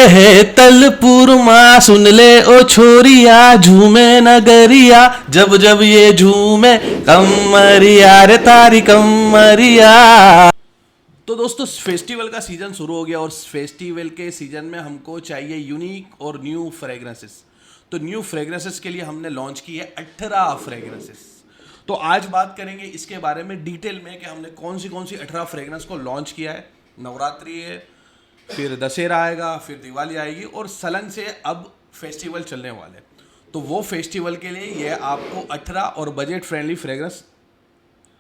है तलपुरमा सुन ले ओ छोरिया झूमे नगरिया जब जब ये झूमे कमरिया रे तारी कमरिया। तो दोस्तों फेस्टिवल का सीजन शुरू हो गया और फेस्टिवल के सीजन में हमको चाहिए यूनिक और न्यू फ्रेग्रेंसेस। तो न्यू फ्रेग्रेंसेस के लिए हमने लॉन्च की है 18 फ्रेग्रेंसेस। तो आज बात करेंगे इसके बारे में डिटेल में कि हमने कौन सी 18 फ्रेग्रेंस को लॉन्च किया है। नवरात्रि है, फिर दशहरा आएगा, फिर दिवाली आएगी और सलन से अब फेस्टिवल चलने वाले। तो वो फेस्टिवल के लिए ये आपको 18 और budget friendly fragrance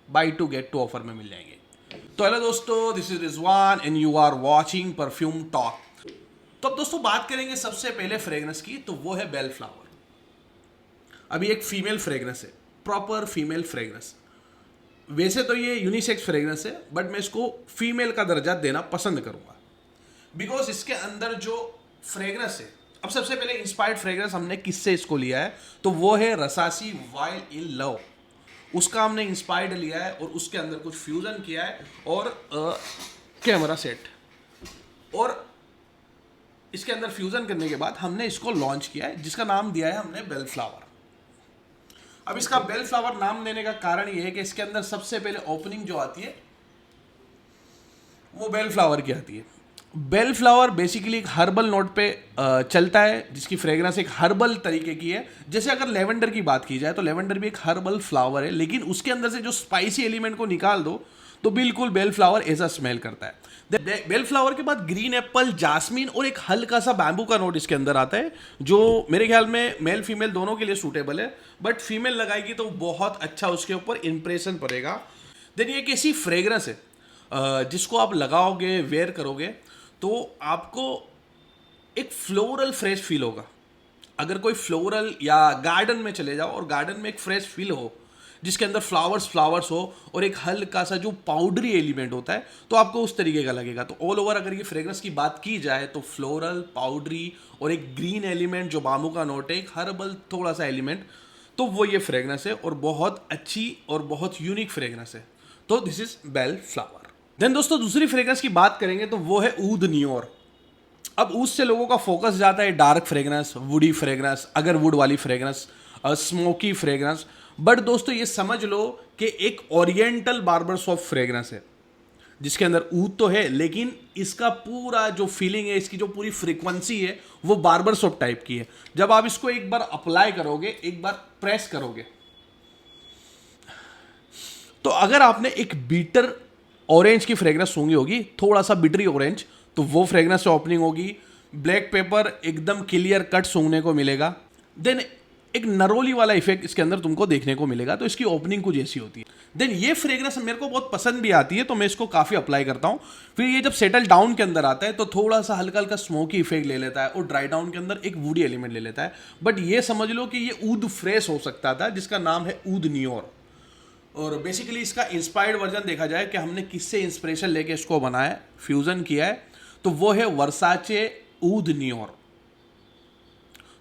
buy two get two offer में मिल जाएंगे। तो हेलो दोस्तों, this is Rizwan and you are watching perfume talk. तो अब दोस्तों बात करेंगे सबसे पहले फ्रेग्रेंस की, तो वो है बेल फ्लावर। अभी एक फीमेल फ्रेग्रेंस है, प्रॉपर फीमेल फ्रेग्रेंस। वैसे तो ये यूनिसेक्स फ्रेग्रेंस है बट मैं इसको फीमेल का दर्जा देना पसंद करूंगा बिकॉज इसके अंदर जो फ्रेग्रेंस है। अब सबसे पहले इंस्पायर्ड फ्रेग्रेंस हमने किससे इसको लिया है, तो वो है रसासी वाइल इन लव। उसका हमने इंस्पायर्ड लिया है और उसके अंदर कुछ फ्यूजन किया है और कैमरा सेट, और इसके अंदर फ्यूजन करने के बाद हमने इसको लॉन्च किया है जिसका नाम दिया है हमने बेल फ्लावर। अब इसका बेल फ्लावर नाम देने का कारण ये है कि इसके अंदर सबसे पहले ओपनिंग जो आती है वो बेल फ्लावर की आती है। बेल फ्लावर बेसिकली एक हर्बल नोट पे चलता है, जिसकी फ्रेग्रेंस एक हर्बल तरीके की है। जैसे अगर लेवेंडर की बात की जाए तो लेवेंडर भी एक हर्बल फ्लावर है, लेकिन उसके अंदर से जो स्पाइसी एलिमेंट को निकाल दो तो बिल्कुल बेल फ्लावर ऐसा स्मेल करता है। बेल फ्लावर के बाद ग्रीन एप्पल, जास्मिन और एक हल्का सा बैम्बू का नोट इसके अंदर आता है, जो मेरे ख्याल में मेल फीमेल दोनों के लिए सूटेबल है, बट फीमेल लगाएगी तो बहुत अच्छा उसके ऊपर इंप्रेशन पड़ेगा। देन ये एक ऐसी फ्रेग्रेंस है जिसको आप लगाओगे, वेयर करोगे तो आपको एक फ्लोरल फ्रेश फील होगा। अगर कोई फ्लोरल या गार्डन में चले जाओ और गार्डन में एक फ्रेश फील हो जिसके अंदर फ्लावर्स हो और एक हल्का सा जो पाउडरी एलिमेंट होता है, तो आपको उस तरीके का लगेगा। तो ऑल ओवर अगर ये फ्रेग्रेंस की बात की जाए तो फ्लोरल, पाउडरी और एक ग्रीन एलिमेंट जो बाम्बू का नोट है, एक हर्बल थोड़ा सा एलिमेंट, तो वो ये फ्रेग्रेंस है और बहुत अच्छी और बहुत यूनिक फ्रेग्रेंस है। तो this is bell flower. Then दोस्तों दूसरी फ्रेग्रेंस की बात करेंगे तो वो है ऊद न्योर। अब ऊद से लोगों का फोकस जाता है डार्क फ्रेग्रेंस, वुडी फ्रेग्रेंस, अगर वुड वाली फ्रेग्रेंस, स्मोकी फ्रेग्रेंस। बट दोस्तों ये समझ लो कि एक ओरिएंटल बार्बर शॉप फ्रेग्रेंस है जिसके अंदर ऊद तो है, लेकिन इसका पूरा जो फीलिंग है, इसकी जो पूरी फ्रीक्वेंसी है वो बार्बर शॉप टाइप की है। जब आप इसको एक बार अप्लाई करोगे, एक बार प्रेस करोगे, तो अगर आपने एक बीटर ऑरेंज की फ्रेग्रेंस सूंघी होगी, थोड़ा सा बिटरी ऑरेंज, तो वो फ्रेग्रेंस से ओपनिंग होगी। ब्लैक पेपर एकदम क्लियर कट सूंघने को मिलेगा। देन एक नरोली वाला इफेक्ट इसके अंदर तुमको देखने को मिलेगा, तो इसकी ओपनिंग कुछ ऐसी होती है। देन ये फ्रेग्रेंस मेरे को बहुत पसंद भी आती है, तो मैं इसको काफ़ी अप्लाई करता हूँ। फिर ये जब सेटल डाउन के अंदर आता है तो थोड़ा सा हल्का हल्का स्मोकी इफेक्ट ले लेता है और ड्राई डाउन के अंदर एक वुडी एलिमेंट ले लेता है। बट ये समझ लो कि ये ऊद फ्रेश हो सकता था जिसका नाम है ऊद न्योर। और बेसिकली इसका इंस्पायर्ड वर्जन देखा जाए कि हमने किससे इंस्पिरेशन लेके इसको बनाया है, फ्यूजन किया है, तो वो है वर्साचे ऊद न्योर।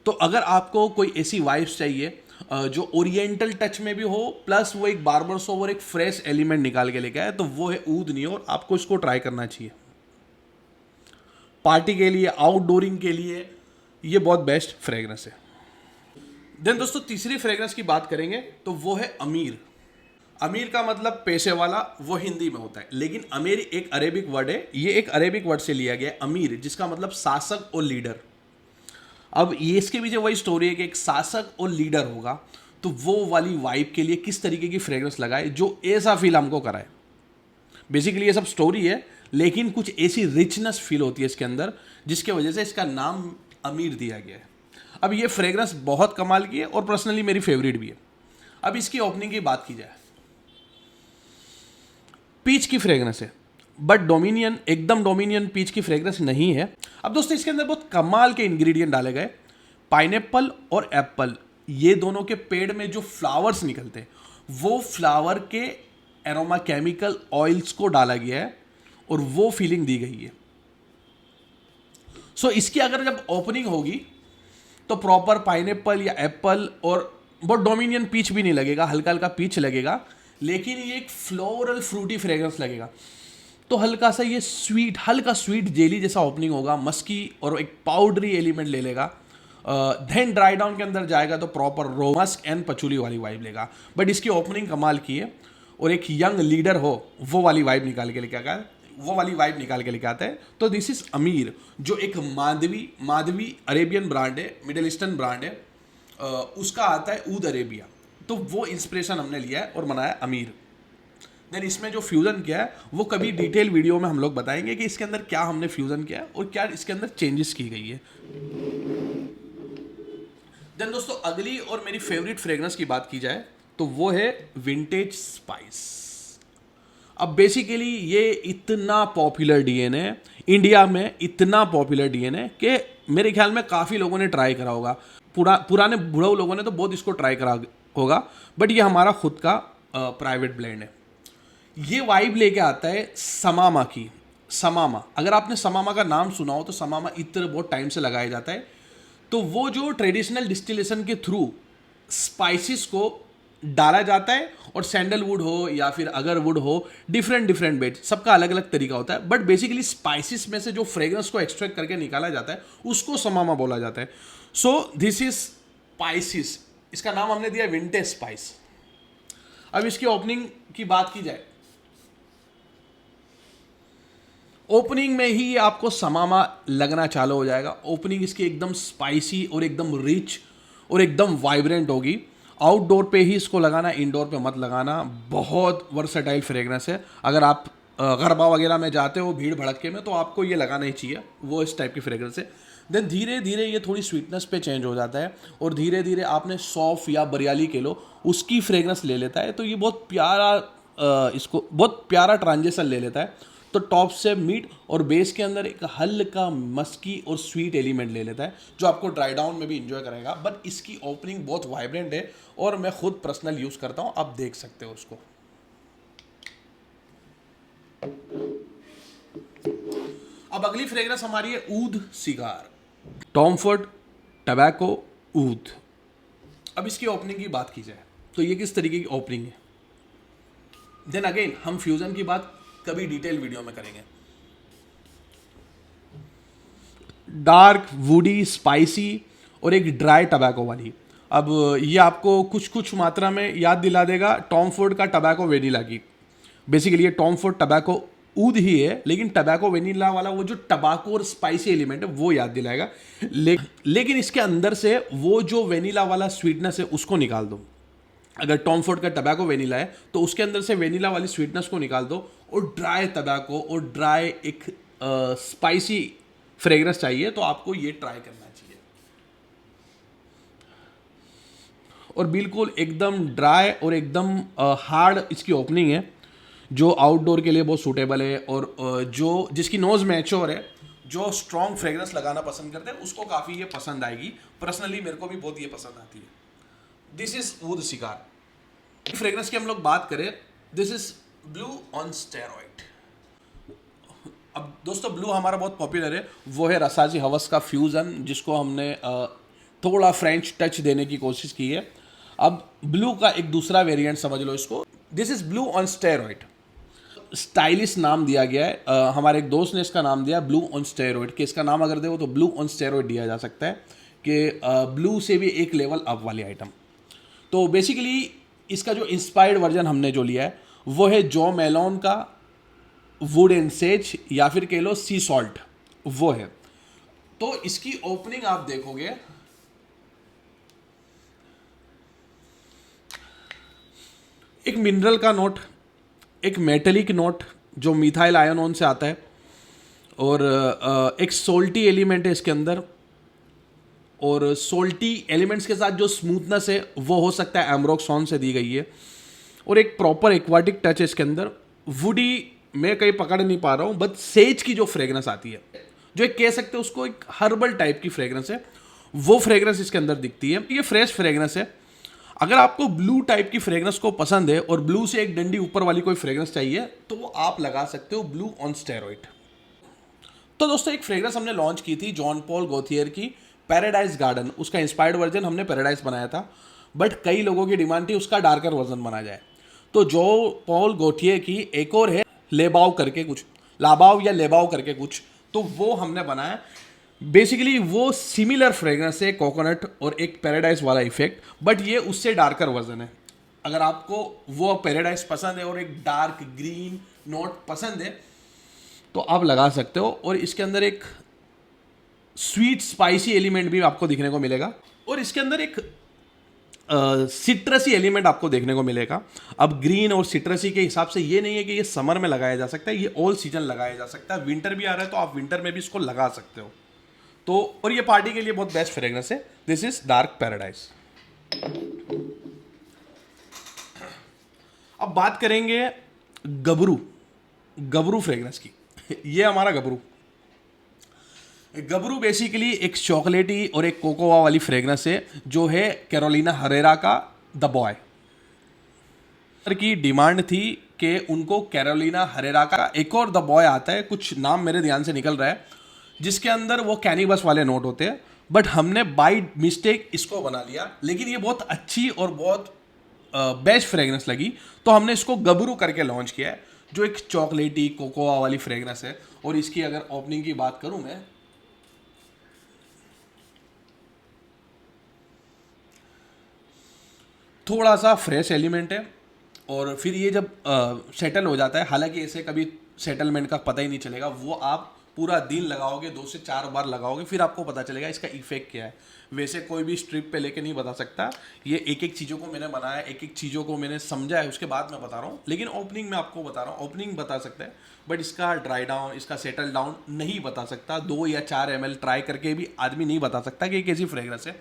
तो अगर आपको कोई ऐसी वाइब्स चाहिए जो ओरिएंटल टच में भी हो, प्लस वो एक बार्बर शॉप और एक फ्रेश एलिमेंट निकाल के लेके आए, तो वो है ऊद न्योर। आपको इसको ट्राई करना चाहिए पार्टी के लिए, आउटडोरिंग के लिए, ये बहुत बेस्ट फ्रेग्रेंस है। देन दोस्तों तीसरी फ्रेग्रेंस की बात करेंगे तो वो है अमीर। अमीर का मतलब पैसे वाला, वो हिंदी में होता है, लेकिन अमीर एक अरेबिक वर्ड है। ये एक अरेबिक वर्ड से लिया गया है अमीर, जिसका मतलब शासक और लीडर। अब ये इसके पीछे वही स्टोरी है कि एक शासक और लीडर होगा, तो वो वाली वाइब के लिए किस तरीके की फ्रेग्रेंस लगाए जो ऐसा फील हमको कराए। बेसिकली ये सब स्टोरी है, लेकिन कुछ ऐसी रिचनेस फील होती है इसके अंदर जिसके वजह से इसका नाम अमीर दिया गया है। अब ये फ्रेग्रेंस बहुत कमाल की है और पर्सनली मेरी फेवरेट भी है। अब इसकी ओपनिंग की बात की जाए, पीच की फ्रेग्रेंस है, बट डोमिनियन, एकदम डोमिनियन पीच की फ्रेग्रेंस नहीं है। अब दोस्तों इसके अंदर बहुत कमाल के इंग्रेडिएंट डाले गए। पाइनएप्पल और एप्पल, ये दोनों के पेड़ में जो फ्लावर्स निकलते हैं, वो फ्लावर के एरोमा केमिकल ऑयल्स को डाला गया है और वो फीलिंग दी गई है। सो इसकी अगर जब ओपनिंग होगी तो प्रॉपर पाइनएप्पल या एप्पल, और बहुत डोमिनियन पीच भी नहीं लगेगा, हल्का हल्का पीच लगेगा, लेकिन ये एक फ्लोरल फ्रूटी फ्रेग्रेंस लगेगा। तो हल्का सा ये स्वीट, हल्का स्वीट जेली जैसा ओपनिंग होगा, मस्की और एक पाउडरी एलिमेंट ले लेगा। देन ड्राई डाउन के अंदर जाएगा तो प्रॉपर रोमस्क एंड पचूली वाली वाइब लेगा। बट इसकी ओपनिंग कमाल की है, और एक यंग लीडर हो वो वाली वाइब निकाल के लेके आता है। तो दिस इज अमीर, जो एक माधवी अरेबियन ब्रांड है, मिडिल ईस्टर्न ब्रांड है, उसका आता है ऊद अरेबिया। तो वो इंस्पिरेशन हमने लिया है और बनाया अमीर। देन इसमें जो फ्यूज़न किया है वो कभी डिटेल वीडियो में हम लोग बताएंगे कि इसके अंदर क्या हमने फ्यूज़न किया है और क्या इसके अंदर चेंजेस की गई है। देन दोस्तों अगली और मेरी फेवरेट फ्रेग्रेंस की बात की जाए तो वो है विंटेज स्पाइस। अब बेसिकली ये इतना पॉपुलर डीएन है इंडिया में, इतना पॉपुलर डीएन है कि मेरे ख्याल में काफ़ी लोगों ने ट्राई करा होगा। पुराने बुढ़ऊ लोगों ने तो बहुत इसको ट्राई करा होगा, बट ये हमारा खुद का प्राइवेट ब्लेंड है। ये वाइब लेके आता है समामा की। समामा, अगर आपने समामा का नाम सुना हो तो समामा इत्र बहुत टाइम से लगाया जाता है। तो वो जो ट्रेडिशनल डिस्टिलेशन के थ्रू स्पाइसेस को डाला जाता है, और सैंडलवुड हो या फिर अगरवुड हो, डिफरेंट बेट, सबका अलग अलग तरीका होता है। बट बेसिकली स्पाइसेस में से जो फ्रेग्रेंस को एक्सट्रैक्ट करके निकाला जाता है उसको समामा बोला जाता है। सो दिस इज स्पाइसिस, इसका नाम हमने दिया विंटेज स्पाइस। अब इसकी ओपनिंग की बात की जाए, ओपनिंग में ही आपको समामा लगना चालू हो जाएगा। ओपनिंग इसकी एकदम स्पाइसी और एकदम रिच और एकदम वाइब्रेंट होगी। आउटडोर पे ही इसको लगाना, इंडोर पे मत लगाना। बहुत वर्सेटाइल फ्रेग्रेंस है। अगर आप गरबा वगैरह में जाते हो भीड़ भड़के में, तो आपको ये लगाना ही चाहिए, वो इस टाइप की फ्रेग्रेंस है। देन धीरे धीरे ये थोड़ी स्वीटनेस पे चेंज हो जाता है, और धीरे धीरे आपने सौफ या बरियाली के लो उसकी फ्रेग्रेंस ले लेता है। तो ये बहुत प्यारा, इसको बहुत प्यारा ट्रांजिशन ले लेता है। तो टॉप से मीट और बेस के अंदर एक हल्का मस्की और स्वीट एलिमेंट ले लेता है, जो आपको ड्राई डाउन में भी इंजॉय कराएगा। बट इसकी ओपनिंग बहुत वाइब्रेंट है, और मैं खुद पर्सनल यूज करता हूं, आप देख सकते हो उसको। अब अगली फ्रेग्रेंस हमारी है ऊद सिगार, टॉम फोर्ड टबैको ऊद। अब इसकी ओपनिंग की बात की जाए तो ये किस तरीके की ओपनिंग है। देन अगेन हम फ्यूजन की बात कभी डिटेल वीडियो में करेंगे। डार्क, वुडी, स्पाइसी और एक ड्राई टबैको वाली। अब ये आपको कुछ कुछ मात्रा में याद दिला देगा टॉम फोर्ड का टबैको वेनिला की। बेसिकली ये टॉम फोर्ड टबैको ऊद ही है, लेकिन टबैको वेनिला वाला वो जो टबाको और स्पाइसी एलिमेंट है वो याद दिलाएगा। लेकिन इसके अंदर से वो जो वेनिला वाला स्वीटनेस है उसको निकाल दो। अगर टॉम फोर्ड का टबैको वेनिला है तो उसके अंदर से वेनिला वाली स्वीटनेस को निकाल दो, और ड्राई टबैको और ड्राई एक स्पाइसी फ्रेग्रेंस चाहिए, तो आपको ये ट्राई करना चाहिए। और बिल्कुल एकदम ड्राई और एकदम हार्ड इसकी ओपनिंग है, जो आउटडोर के लिए बहुत सूटेबल है, और जो जिसकी नोज मैच्योर है, जो स्ट्रॉन्ग फ्रेग्रेंस लगाना पसंद करते हैं उसको काफ़ी ये पसंद आएगी। पर्सनली मेरे को भी बहुत ये पसंद आती है। This is would cigar. Fragrance की हम लोग बात करें, this is blue on steroid. अब दोस्तों ब्लू हमारा बहुत पॉपुलर है, वो है रसाजी हवस का फ्यूजन, जिसको हमने थोड़ा फ्रेंच टच देने की कोशिश की है। अब ब्लू का एक दूसरा वेरिएंट समझ लो इसको, this is blue on steroid. Stylish नाम दिया गया है, हमारे एक दोस्त ने इसका नाम दिया ब्लू ऑन स्टेरॉइड, कि इसका नाम अगर दे तो ब्लू ऑन स्टेरॉइड दिया जा सकता है, कि ब्लू से भी एक लेवल अप वाली आइटम। तो बेसिकली इसका जो इंस्पायर्ड वर्जन हमने जो लिया है वो है जो मेलोन का वुड एंड सेज, या फिर कह लो सी सॉल्ट, वो है। तो इसकी ओपनिंग आप देखोगे, एक मिनरल का नोट, एक मेटेलिक नोट जो मिथाइल आयोनोन से आता है, और एक सोल्टी एलिमेंट है इसके अंदर, और सोल्टी एलिमेंट्स के साथ जो स्मूथनेस है वो हो सकता है एम्ब्रोक्सॉन से दी गई है, और एक प्रॉपर एक्वाटिक टच है इसके अंदर। वुडी मैं कहीं पकड़ नहीं पा रहा हूँ, बट सेज की जो फ्रेग्रेंस आती है, जो एक कह सकते हैं उसको एक हर्बल टाइप की फ्रेग्रेंस है, वो फ्रेग्रेंस इसके अंदर दिखती है। ये फ्रेश फ्रेग्रेंस है। अगर आपको ब्लू टाइप की फ्रेग्रेंस को पसंद है और ब्लू से एक डंडी ऊपर वाली कोई फ्रेग्रेंस चाहिए, तो वो आप लगा सकते हो ब्लू ऑन स्टेरॉइड। तो दोस्तों एक फ्रेग्रेंस हमने लॉन्च की थी जॉन पॉल गॉथियर की, पैराडाइज गार्डन। उसका इंस्पायर्ड वर्जन हमने पैराडाइज बनाया था, बट कई लोगों की डिमांड थी उसका डार्कर वर्जन बनाया जाए। तो जो पॉल गॉथियर की एक और है लेबाव करके कुछ, लाबाव या लेबाव करके कुछ, तो वो हमने बनाया। बेसिकली वो सिमिलर फ्रेग्रेंस है कोकोनट और एक पैराडाइज वाला इफेक्ट, बट ये उससे डार्कर वर्जन है। अगर आपको वो पैराडाइज पसंद है और एक डार्क ग्रीन नोट पसंद है तो आप लगा सकते हो। और इसके अंदर एक स्वीट स्पाइसी एलिमेंट भी आपको दिखने को मिलेगा और इसके अंदर एक सिट्रसी एलिमेंट आपको देखने को मिलेगा। अब ग्रीन और सिट्रसी के हिसाब से ये नहीं है कि ये समर में लगाया जा सकता है, ये ऑल सीजन लगाया जा सकता है। विंटर भी आ रहा है तो आप विंटर में भी इसको लगा सकते हो। तो और ये पार्टी के लिए बहुत बेस्ट फ्रेग्रेंस है। This is dark paradise. अब बात करेंगे गबरू फ्रेग्रेंस की। ये हमारा गबरू बेसिकली एक चॉकलेटी और एक कोकोआ वाली फ्रेग्रेंस है जो है कैरोलिना हरेरा का द बॉय की डिमांड थी कि उनको कैरोलिना हरेरा का एक और द बॉय आता है, कुछ नाम मेरे ध्यान से निकल रहा है, जिसके अंदर वो कैनिबस वाले नोट होते हैं, बट हमने बाय मिस्टेक इसको बना लिया। लेकिन ये बहुत अच्छी और बहुत बेस्ट फ्रेग्रेंस लगी तो हमने इसको गबरू करके लॉन्च किया है, जो एक चॉकलेटी कोकोआ वाली फ्रेग्रेंस है। और इसकी अगर ओपनिंग की बात करूं मैं, थोड़ा सा फ्रेश एलिमेंट है और फिर ये जब सेटल हो जाता है, हालांकि इसे कभी सेटलमेंट का पता ही नहीं चलेगा, वो आप पूरा दिन लगाओगे, 2 से 4 बार लगाओगे, फिर आपको पता चलेगा इसका इफेक्ट क्या है। वैसे कोई भी स्ट्रिप पे लेके नहीं बता सकता, ये एक एक चीज़ों को मैंने बनाया, एक एक चीज़ों को मैंने समझा है, उसके बाद मैं बता रहा हूँ। लेकिन ओपनिंग में आपको बता रहा हूँ, ओपनिंग बता सकता है बट इसका ड्राई डाउन, इसका सेटल डाउन नहीं बता सकता। 2 या 4 ml ट्राई करके भी आदमी नहीं बता सकता कि कैसी फ्रेग्रेंस है।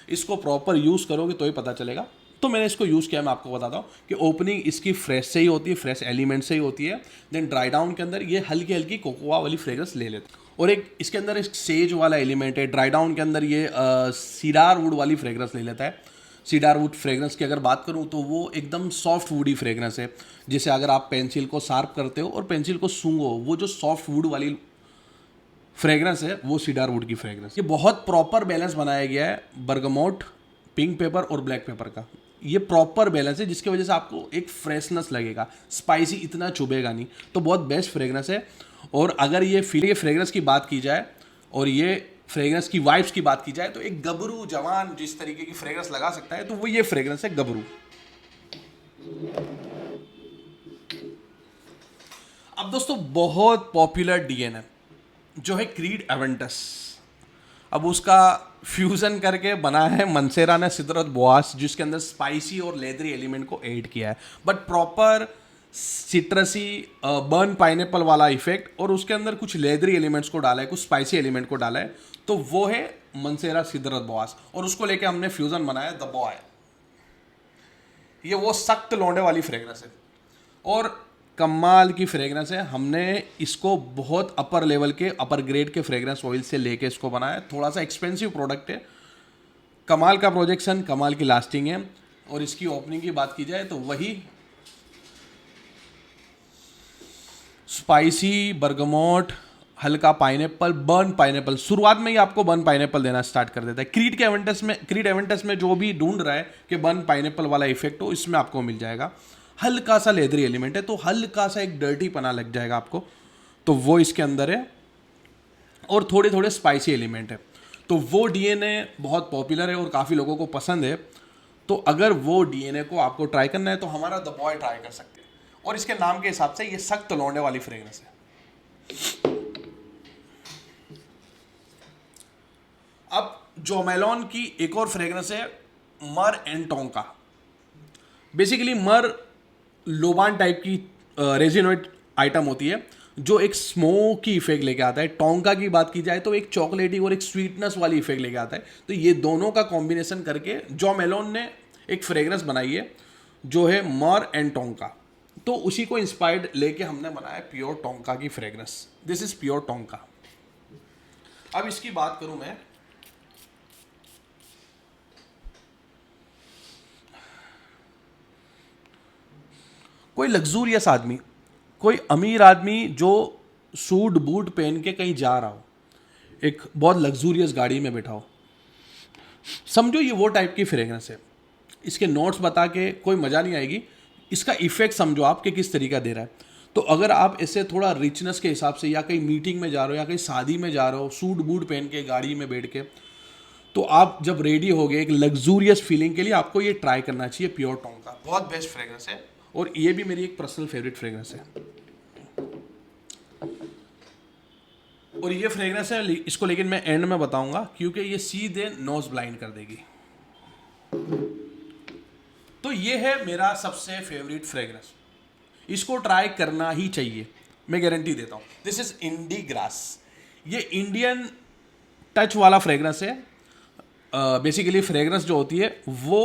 इसको प्रॉपर यूज़ करोगे तो ही पता चलेगा। तो मैंने इसको यूज़ किया, मैं आपको बताता हूँ कि ओपनिंग इसकी फ्रेश से ही होती है, फ्रेश एलिमेंट से ही होती है। देन ड्राई डाउन के अंदर ये हल्की हल्की कोकोआ वाली फ्रेग्रेंस ले लेते हैं और एक इसके अंदर एक सेज वाला एलिमेंट है। ड्राई डाउन के अंदर ये सीडार वुड वाली फ्रेग्रेंस ले लेता है। सीडार वुड फ्रेग्रेंस की अगर बात करूँ तो वो एकदम सॉफ्ट वुडी फ्रेग्रेंस है, जैसे अगर आप पेंसिल को शार्प करते हो और पेंसिल को सूंघो, वो जो सॉफ्ट वुड वाली फ्रेग्रेंस है वो सीडार वुड की फ्रेग्रेंस। ये बहुत प्रॉपर बैलेंस बनाया गया है बर्गमोट, पिंक पेपर और ब्लैक पेपर का। ये प्रॉपर बैलेंस है जिसकी वजह से आपको एक फ्रेशनेस लगेगा, स्पाइसी इतना चुभेगा नहीं। तो बहुत बेस्ट फ्रेग्रेंस है। और अगर ये फ्रेग्रेंस की बात की जाए और ये फ्रेग्रेंस की वाइब्स की बात की जाए तो एक गबरू जवान जिस तरीके की फ्रेग्रेंस लगा सकता है तो वो ये फ्रेग्रेंस है गबरू। अब दोस्तों बहुत पॉपुलर डीएनए जो है क्रीड एवेंटस, अब उसका फ्यूजन करके बना है मंसेरा ने सिदरत बोआस, जिसके अंदर स्पाइसी और लेदरी एलिमेंट को ऐड किया है, बट प्रॉपर सिट्रसी बर्न पाइनएप्पल वाला इफेक्ट और उसके अंदर कुछ लेदरी एलिमेंट्स को डाला है, कुछ स्पाइसी एलिमेंट को डाला है। तो वो है मंसेरा सिदरत बोआस और उसको लेके हमने फ्यूजन बनाया द बॉय। ये वो सख्त लौंडे वाली फ्रेग्रेंस है और कमाल की फ्रेग्रेंस है। हमने इसको बहुत अपर लेवल के, अपर ग्रेड के फ्रेग्रेंस ऑयल से लेके इसको बनाया। थोड़ा सा एक्सपेंसिव प्रोडक्ट है, कमाल का प्रोजेक्शन, कमाल की लास्टिंग है। और इसकी ओपनिंग की बात की जाए तो वही स्पाइसी बर्गमोट, हल्का पाइनएप्पल, बर्न पाइनएप्पल। शुरुआत में ही आपको बर्न पाइनएप्पल देना स्टार्ट कर देता है। क्रीड एवेंटस में जो भी ढूंढ रहा है कि बर्न पाइनएप्पल वाला इफेक्ट हो, इसमें आपको मिल जाएगा। हल्का सा लेदरी एलिमेंट है तो हल्का सा एक डर्टी पना लग जाएगा आपको, तो वो इसके अंदर है। और थोड़े थोड़े स्पाइसी एलिमेंट है, तो वो डीएनए बहुत पॉपुलर है और काफ़ी लोगों को पसंद है। तो अगर वो डीएनए को आपको ट्राई करना है तो हमारा द बॉय ट्राई कर सकते हैं। और इसके नाम के हिसाब से ये सख्त लौंडे वाली फ्रेग्रेंस है। अब जोमेलॉन की एक और फ्रेग्रेंस है मर एंड टोंका। बेसिकली मर लोबान टाइप की रेजिनोइड आइटम होती है जो एक स्मोकी इफेक्ट लेके आता है। टोंका की बात की जाए तो एक चॉकलेटी और एक स्वीटनेस वाली इफेक्ट लेके आता है। तो ये दोनों का कॉम्बिनेशन करके जो मेलोन ने एक फ्रेग्रेंस बनाई है जो है मर एंड टोंका। तो उसी को इंस्पायर्ड लेके हमने बनाया प्योर टोंका की fragrance. This is pure tonka. अब इसकी बात करूं मैं, कोई लग्जूरियस आदमी, कोई अमीर आदमी जो सूट बूट पहन के कहीं जा रहा हो, एक बहुत लग्जूरियस गाड़ी में बैठा हो, समझो ये वो टाइप की फ्रेग्रेंस है। इसके नोट्स बता के कोई मज़ा नहीं आएगी, इसका इफेक्ट समझो आप कि किस तरीका दे रहा है। तो अगर आप इससे थोड़ा रिचनेस के हिसाब से या कहीं मीटिंग में जा रहे हो या कहीं शादी में जा रहे हो, सूट बूट पहन के गाड़ी में बैठ के, तो आप जब रेडी हो गए एक लग्जूरियस फीलिंग के लिए आपको ये ट्राई करना चाहिए। प्योर टोन का बहुत बेस्ट फ्रेग्रेंस है और ये भी मेरी एक पर्सनल फेवरेट फ्रेग्रेंस है। और ये फ्रेग्रेंस है, इसको लेकिन मैं एंड में बताऊंगा क्योंकि ये सीधे नोज ब्लाइंड कर देगी। तो ये है मेरा सबसे फेवरेट फ्रेग्रेंस, इसको ट्राई करना ही चाहिए, मैं गारंटी देता हूं। दिस इज इंडी ग्रास, ये इंडियन टच वाला फ्रेग्रेंस है। बेसिकली फ्रेग्रेंस जो होती है वो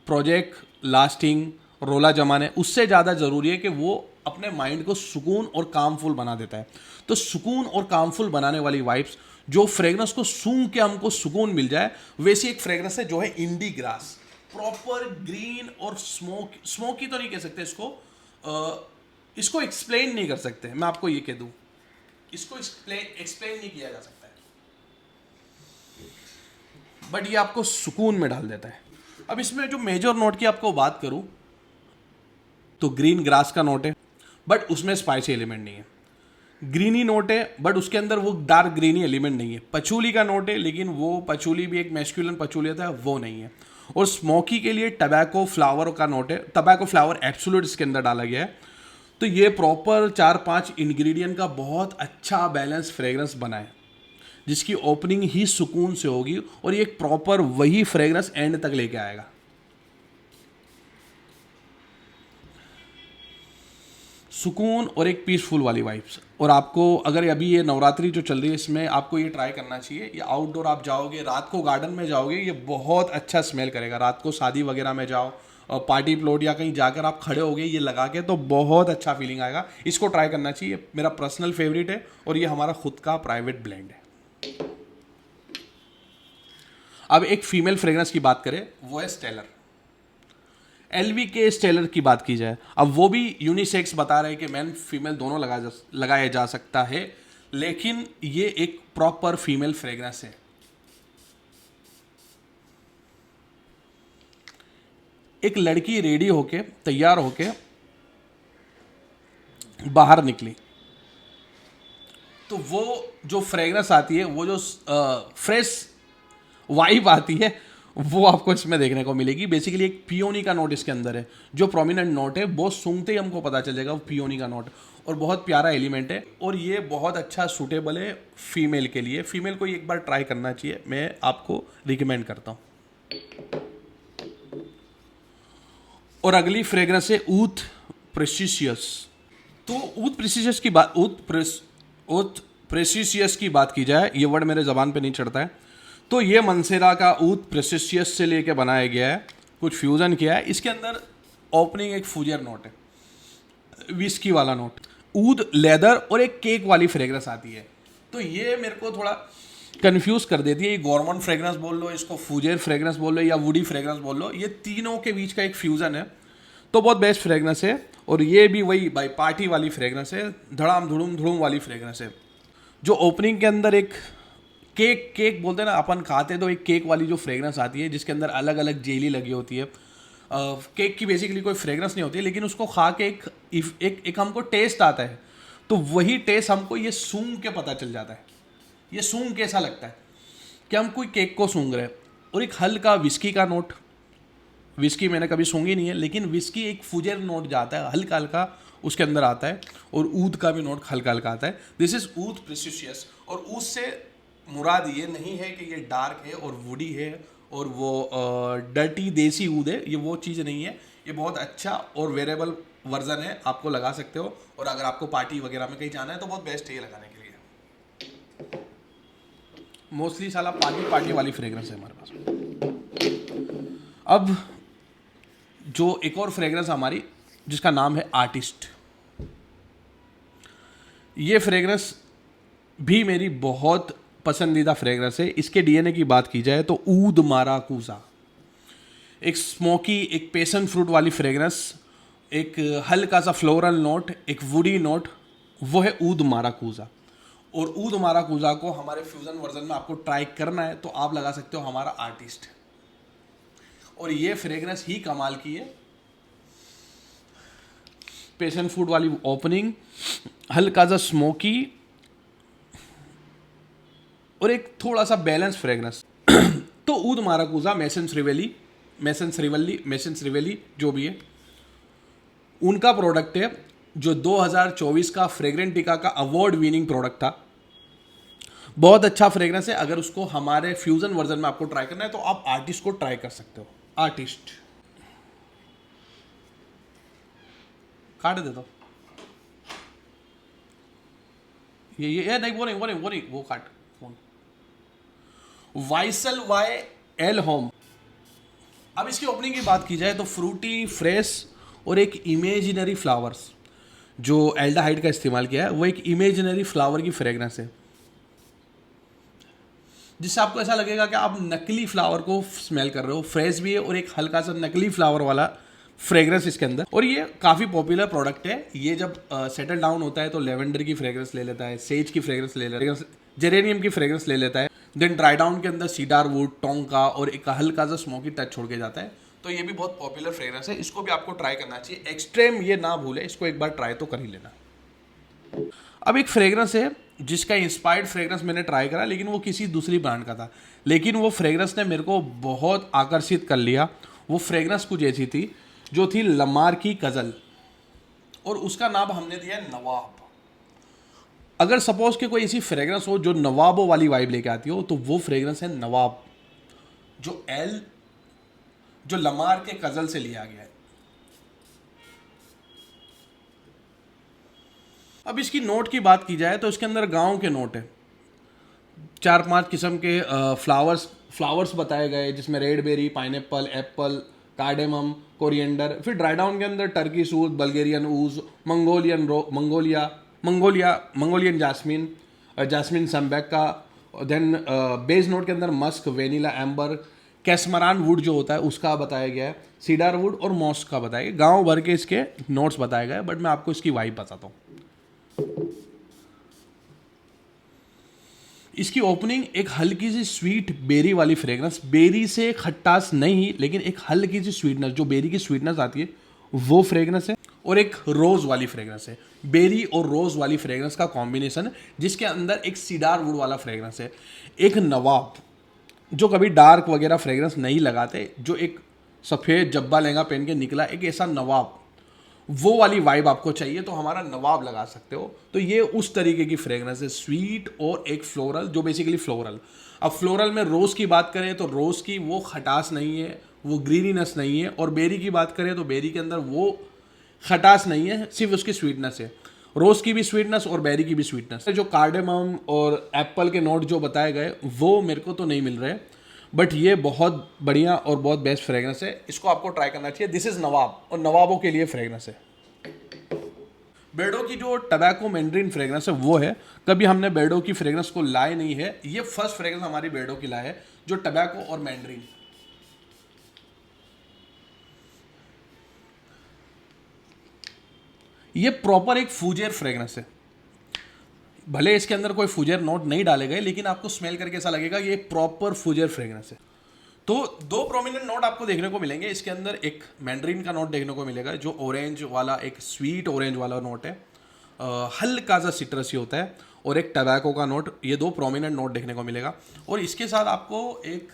प्रोजेक्ट, लास्टिंग, रोला जमाने उससे ज़्यादा ज़रूरी है कि वो अपने माइंड को सुकून और कामफुल बना देता है। तो सुकून और कामफुल बनाने वाली वाइब्स, जो फ्रेग्रेंस को सूंघ के हमको सुकून मिल जाए, वैसी एक फ्रेग्रेंस है जो है इंडी ग्रास। प्रॉपर ग्रीन और स्मोकी तो नहीं कह सकते इसको एक्सप्लेन नहीं कर सकते, मैं आपको ये कह दूं, इसको एक्सप्लेन नहीं किया जा सकता है, बट ये आपको सुकून में डाल देता है। अब इसमें जो मेजर नोट की आपको बात करूं तो ग्रीन ग्रास का नोट है, बट उसमें स्पाइसी एलिमेंट नहीं है। ग्रीनी नोट है बट उसके अंदर वो डार्क ग्रीनी एलिमेंट नहीं है। पचूली का नोट है लेकिन वो पचूली भी एक मैस्कुलिन पचूली होता है, वो नहीं है। और स्मोकी के लिए टबैको फ्लावर का नोट है, टबैको फ्लावर एब्सोल्यूट इसके अंदर डाला गया है। तो ये प्रॉपर 4-5 इंग्रेडिएंट का बहुत अच्छा बैलेंस फ्रेग्रेंस बना है, जिसकी ओपनिंग ही सुकून से होगी और ये एक प्रॉपर वही फ्रेग्रेंस एंड तक लेके आएगा। सुकून और एक पीसफुल वाली वाइब्स। और आपको अगर अभी ये नवरात्रि जो चल रही है इसमें आपको ये ट्राई करना चाहिए। ये आउटडोर आप जाओगे, रात को गार्डन में जाओगे, ये बहुत अच्छा स्मेल करेगा। रात को शादी वगैरह में जाओ और पार्टी प्लॉट या कहीं जाकर आप खड़े होगे ये लगा के, तो बहुत अच्छा फीलिंग आएगा। इसको ट्राई करना चाहिए, मेरा पर्सनल फेवरेट है और ये हमारा खुद का प्राइवेट ब्लेंड है। अब एक फीमेल फ्रेग्रेंस की बात करें, वो है स्टेलर। एलवी के स्टेलर की बात की जाए, अब वो भी यूनिसेक्स बता रहे हैं कि मैन फीमेल दोनों लगाया जा सकता है, लेकिन ये एक प्रॉपर फीमेल फ्रेग्रेंस है। एक लड़की रेडी होके तैयार होके बाहर निकली तो वो जो फ्रेग्रेंस आती है, वो जो फ्रेश वाइब आती है, वो आपको इसमें देखने को मिलेगी। बेसिकली एक पियोनी का नोट इसके अंदर है, जो प्रोमिनेंट नोट है, वो सूंघते ही हमको पता चल जाएगा वो पियोनी का नोट, और बहुत प्यारा एलिमेंट है। और ये बहुत अच्छा सूटेबल है फीमेल के लिए। फीमेल को एक बार ट्राई करना चाहिए, मैं आपको रिकमेंड करता हूँ। और अगली फ्रेग्रेंस है ऊथ प्रेसिशियस। तो ऊथ प्रेसिशियस की बात ऊथ प्रेसिशियस की बात की जाए, ये वर्ड मेरे जबान पे नहीं चढ़ता है, तो ये मंसेरा का ऊथ प्रेसिशियस से लेके बनाया गया है, कुछ फ्यूजन किया है। इसके अंदर ओपनिंग एक फूजर नोट है, विस्की वाला नोट, ऊद, लेदर और एक केक वाली फ्रेग्रेंस आती है। तो ये मेरे को थोड़ा कंफ्यूज कर देती है। ये गवर्नमेंट फ्रेग्रेंस बोल लो, इसको फूजर फ्रेग्रेंस बोल लो या वुडी फ्रेग्रेंस बोल लो, ये तीनों के बीच का एक फ्यूजन है। तो बहुत बेस्ट फ्रेग्रेंस है। और ये भी वही भाई पार्टी वाली फ्रेग्रेंस है, धड़ाम धुड़ुम धुड़ुम वाली फ्रेग्रेंस है। जो ओपनिंग के अंदर एक केक बोलते हैं ना, अपन खाते तो एक केक वाली जो फ्रेग्रेंस आती है जिसके अंदर अलग अलग जेली लगी होती है। केक की बेसिकली कोई फ्रेग्रेंस नहीं होती, लेकिन उसको खा के एक हमको टेस्ट आता है। तो वही टेस्ट हमको ये सूंघ के पता चल जाता है। ये सूंघ के ऐसा लगता है कि हम कोई केक को सूंघ रहे हैं। और एक हल्का विस्की का नोट, विस्की मैंने कभी सूंघी नहीं है, लेकिन विस्की एक फुजर नोट जाता है, हल्का हल्का उसके अंदर आता है। और ऊद का भी नोट हल्का हल्का आता है। This is oud precious. और ऊद से मुराद ये नहीं है कि ये डार्क है और वुडी है और वो डर्टी देसी ऊद है, ये वो चीज़ नहीं है। ये बहुत अच्छा और वेरेबल वर्जन है, आपको लगा सकते हो। और अगर आपको पार्टी वगैरह में कहीं जाना है तो बहुत बेस्ट है ये लगाने के लिए। मोस्टली साला पार्टी वाली फ्रेग्रेंस है हमारे पास। अब जो एक और फ्रेग्रेंस हमारी जिसका नाम है आर्टिस्ट, ये फ्रेग्रेंस भी मेरी बहुत पसंदीदा फ्रेग्रेंस है। इसके डीएनए की बात की जाए तो ऊद माराकूजा, एक स्मोकी, एक पैशन फ्रूट वाली फ्रेग्रेंस, एक हल्का सा फ्लोरल नोट, एक वुडी नोट, वो है ऊद माराकूजा। और ऊद माराकूजा को हमारे फ्यूजन वर्जन में आपको ट्राई करना है तो आप लगा सकते हो हमारा आर्टिस्ट। और ये फ्रेग्रेंस ही कमाल की है। पैशन फ्रूट वाली ओपनिंग, हल्का सा स्मोकी और एक थोड़ा सा बैलेंस फ्रेगनेंस। तो ऊद माराकूजा मेसन रिवेली जो भी है, उनका प्रोडक्ट है जो 2024 का फ्रेग्रेंटिका का अवार्ड विनिंग प्रोडक्ट था। बहुत अच्छा फ्रेग्रेंस है। अगर उसको हमारे फ्यूजन वर्जन में आपको ट्राई करना है तो आप आर्टिस्ट को ट्राई कर सकते हो। आर्टिस्ट काट दे दो ये नहीं, वो काट फोन। वाइसल वाई एल होम। अब इसकी ओपनिंग की बात की जाए तो फ्रूटी, फ्रेश और एक इमेजिनरी फ्लावर्स, जो एल्डाहाइड का इस्तेमाल किया है, वो एक इमेजिनरी फ्लावर की फ्रेग्रेंस है, जिससे आपको ऐसा लगेगा कि आप नकली फ्लावर को स्मेल कर रहे हो। फ्रेश भी है और एक हल्का सा नकली फ्लावर वाला फ्रेग्रेंस इसके अंदर। और ये काफ़ी पॉपुलर प्रोडक्ट है। ये जब सेटल डाउन होता है तो लेवेंडर की फ्रेग्रेंस ले लेता है, सेज की फ्रेग्रेंस ले लेता है, जेरेनियम की फ्रेग्रेंस ले लेता है, देन ड्राई डाउन के अंदर सीडार वुड, टोंका और एक हल्का सा स्मोकी टच छोड़ के जाता है। तो ये भी बहुत पॉपुलर फ्रेग्रेंस है, इसको भी आपको ट्राई करना चाहिए। एक्सट्रीम ये ना भूले, इसको एक बार ट्राई तो कर ही लेना। अब एक फ्रेग्रेंस है जिसका इंस्पायर्ड फ्रेग्रेंस मैंने ट्राई करा, लेकिन वो किसी दूसरी ब्रांड का था, लेकिन वो फ्रेग्रेंस ने मेरे को बहुत आकर्षित कर लिया। वो फ्रेग्रेंस कुछ ऐसी थी जो थी लमार की गजल, और उसका नाम हमने दिया है नवाब। अगर सपोज के कोई ऐसी फ्रेग्रेंस हो जो नवाबों वाली वाइब लेके आती हो, तो वो फ्रेग्रेंस है नवाब, जो लमार के गजल से लिया गया है। अब इसकी नोट की बात की जाए तो इसके अंदर गांव के नोट है। 4-5 किस्म के फ्लावर्स बताए गए, जिसमें red berry, pineapple, apple, cardamom, coriander. फिर ड्राई डाउन के अंदर टर्की सूद, बल्गेरियन ऊज, Mongolian jasmine sambac. Then base note के अंदर musk, vanilla, amber, cashmeran wood जो होता है उसका बताया गया है, सीडार वुड और मॉस्क का बताया गया। गांव भर के इसके नोट्स बताए गए, बट मैं आपको इसकी वाइब बताता हूँ। इसकी ओपनिंग एक हल्की सी स्वीट बेरी वाली फ्रेग्रेंस, बेरी से खट्टास नहीं, लेकिन एक हल्की सी स्वीटनेस, जो बेरी की स्वीटनेस आती है वो फ्रेग्रेंस है। और एक रोज वाली फ्रेग्रेंस है, बेरी और रोज वाली फ्रेग्रेंस का कॉम्बिनेशन है, जिसके अंदर एक सीडार वुड वाला फ्रेग्रेंस है। एक नवाब, जो कभी डार्क वगैरह फ्रेग्रेंस नहीं लगाते, जो एक सफ़ेद जब्बा लहंगा पहन के निकला, एक ऐसा नवाब, वो वाली वाइब आपको चाहिए तो हमारा नवाब लगा सकते हो। तो ये उस तरीके की फ्रेग्रेंस है, स्वीट और एक फ्लोरल, जो बेसिकली फ्लोरल। अब फ्लोरल में रोज़ की बात करें तो रोज़ की वो खटास नहीं है, वो ग्रीनीनेस नहीं है। और बेरी की बात करें तो बेरी के अंदर वो खटास नहीं है, सिर्फ उसकी स्वीटनेस है। रोज़ की भी स्वीटनेस और बेरी की भी स्वीटनेस। जो कार्डेमम और एप्पल के नोट जो बताए गए वो मेरे को तो नहीं मिल रहे, बट ये बहुत बढ़िया और बहुत बेस्ट फ्रेग्रेंस है, इसको आपको ट्राई करना चाहिए। दिस इज़ नवाब, और नवाबों के लिए फ्रेग्रेंस है। बेर्डो की जो टबैको मैंड्रीन फ्रेग्रेंस है वो है, कभी हमने बेर्डो की फ्रेग्रेंस को लाए नहीं है, ये फर्स्ट फ्रेग्रेंस हमारी बेर्डो की लाए है, जो टबैको और मैंड्रीन। ये प्रॉपर एक फूजेर फ्रेग्रेंस है, भले इसके अंदर कोई फूजेर नोट नहीं डाले गए, लेकिन आपको स्मेल करके ऐसा लगेगा ये प्रॉपर फूजेर फ्रेग्रेंस है। तो 2 प्रोमिनेंट नोट आपको देखने को मिलेंगे इसके अंदर। एक मैंड्रीन का नोट देखने को मिलेगा, जो ऑरेंज वाला, एक स्वीट ऑरेंज वाला नोट है, हल्का सा सिट्रसी होता है, और एक टबैको का नोट। ये 2 प्रोमिनेंट नोट देखने को मिलेगा। और इसके साथ आपको एक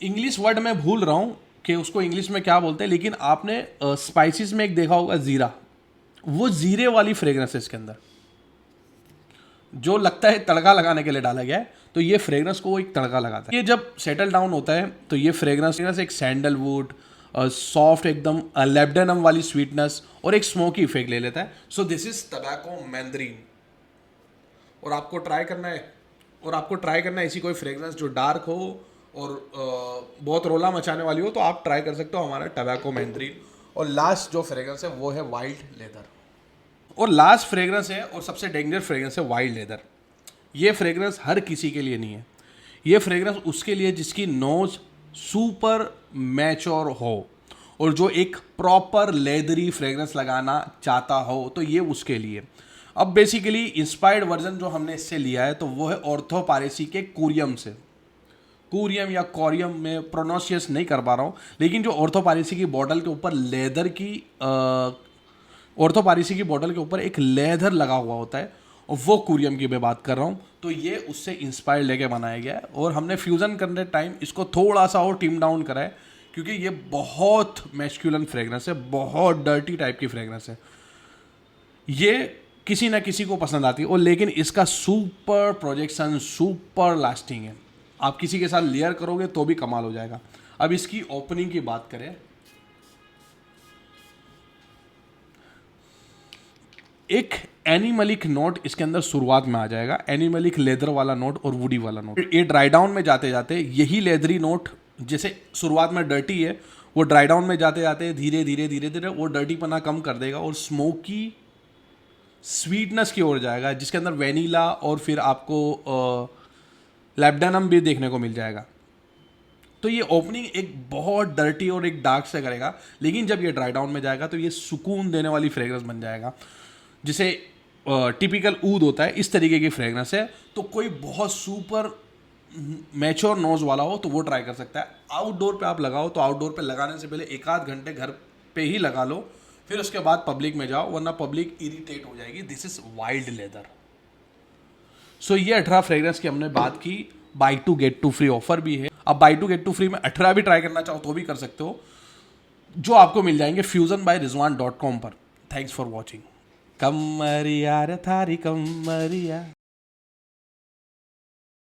इंग्लिश वर्ड मैं भूल रहा हूँ कि उसको इंग्लिश में क्या बोलते हैं, लेकिन आपने स्पाइसेस में एक देखा होगा ज़ीरा, वो जीरे वाली फ्रेग्रेंस है इसके अंदर, जो लगता है तड़का लगाने के लिए डाला गया है। तो ये फ्रेग्रेंस को एक तड़का लगाता है। ये जब सेटल डाउन होता है तो ये फ्रेग्रेंस एक सैंडलवुड, सॉफ्ट एकदम लेब्डेनम वाली स्वीटनेस और एक स्मोकी इफेक्ट ले लेता है। So this is tobacco Mandarin. और आपको ट्राई करना है ऐसी कोई फ्रेग्रेंस जो डार्क हो और बहुत रोला मचाने वाली हो, तो आप ट्राई कर सकते हो हमारा टबैको मैंड्रीन। और लास्ट जो फ्रेग्रेंस है वो है वाइल्ड लेदर। और लास्ट फ्रेग्रेंस है और सबसे डेंजर फ्रेग्रेंस है वाइल्ड लेदर। ये फ्रेग्रेंस हर किसी के लिए नहीं है, ये फ्रेग्रेंस उसके लिए जिसकी नोज सुपर मैच्योर हो और जो एक प्रॉपर लेदरी फ्रेग्रेंस लगाना चाहता हो, तो ये उसके लिए। अब बेसिकली इंस्पायर्ड वर्जन जो हमने इससे लिया है तो वो है ऑर्थो पारेसी के कुरियम से। कोरियम या कोरियम में प्रोनाउंसिएशन नहीं कर पा रहा हूँ, लेकिन जो ऑर्थोपायरेसी की बॉटल के ऊपर लेदर की ऑर्थोपायरेसी की बॉटल के ऊपर एक लेदर लगा हुआ होता है, और वो कोरियम की मैं बात कर रहा हूँ। तो ये उससे इंस्पायर लेके बनाया गया है, और हमने फ्यूज़न करने टाइम इसको थोड़ा सा और टिम डाउन करा है, क्योंकि ये बहुत मैस्कुलिन फ्रेगरेंस है, बहुत डर्टी टाइप की फ्रेगरेंस है। ये किसी ना किसी को पसंद आती है, और लेकिन इसका सुपर प्रोजेक्शन, सुपर लास्टिंग है। आप किसी के साथ लेयर करोगे तो भी कमाल हो जाएगा। अब इसकी ओपनिंग की बात करें, एक एनिमलिक नोट इसके अंदर शुरुआत में आ जाएगा, एनिमलिक लेदर वाला नोट और वुडी वाला नोट। ये ड्राई डाउन में जाते जाते यही लेदरी नोट, जैसे शुरुआत में डर्टी है, वो ड्राई डाउन में जाते जाते धीरे धीरे धीरे धीरे वो डर्टी पना कम कर देगा और स्मोकी स्वीटनेस की ओर जाएगा, जिसके अंदर वेनिला और फिर आपको लैब्डेनम भी देखने को मिल जाएगा। तो ये ओपनिंग एक बहुत डर्टी और एक डार्क से करेगा, लेकिन जब ये ड्राई डाउन में जाएगा तो ये सुकून देने वाली फ्रेग्रेंस बन जाएगा, जिसे टिपिकल ऊद होता है, इस तरीके की फ्रेग्रेंस है। तो कोई बहुत सुपर मैच्योर नोज वाला हो तो वो ट्राई कर सकता है। आउटडोर पे आप लगाओ तो आउटडोर पे लगाने से पहले एक आध घंटे घर पे ही लगा लो, फिर उसके बाद पब्लिक में जाओ, वरना पब्लिक इरिटेट हो जाएगी। This is wild leather. So ये 18 फ्रेग्रेंस की हमने बात की। Buy two get two free offer भी है। अब buy two get two free में 18 भी ट्राई करना चाहो तो भी कर सकते हो, जो आपको मिल जाएंगे fusionbyrizwan.com पर। Thanks for watching. कमरिया रे थारी कमरिया।